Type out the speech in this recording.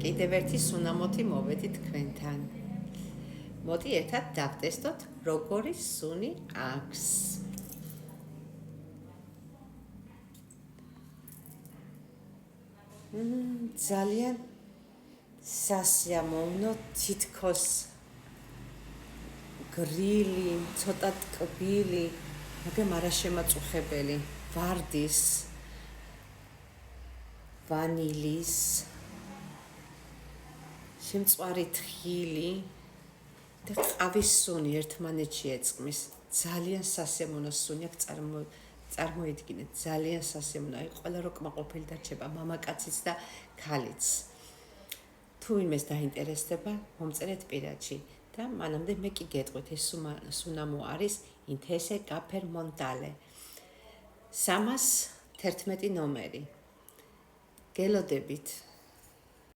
კიდევ ერთი სუნამოთი მოვედი თქვენთან. მოდი ერთად დავტესტოთ, როგორი სუნი აქვს. ძალიან სასიამოვნო, თითქოს გრილი, ცოტა ტკბილი, მაგრამ არა შემაწუხებელი, ვარდის, ვანილის, შემწვარი თხილი და ყავის სუნი ერთმანეთში ეწყმის. ძალიან სასიამოვნო სუნი აქვს, წარმოიდგინეთ, ძალიან სასიამოვნო. აი, ყველა რო კმაყოფილი დარჩება, მამაკაციც და ქალიც. თუ ვინმეს დაინტერესდება, მომწერეთ პირადში და მანამდე მე კი გეტყვით, ეს სუნამო არის ინთესე კაფერ მონტალე. 311 ნომერი. გელოდებით.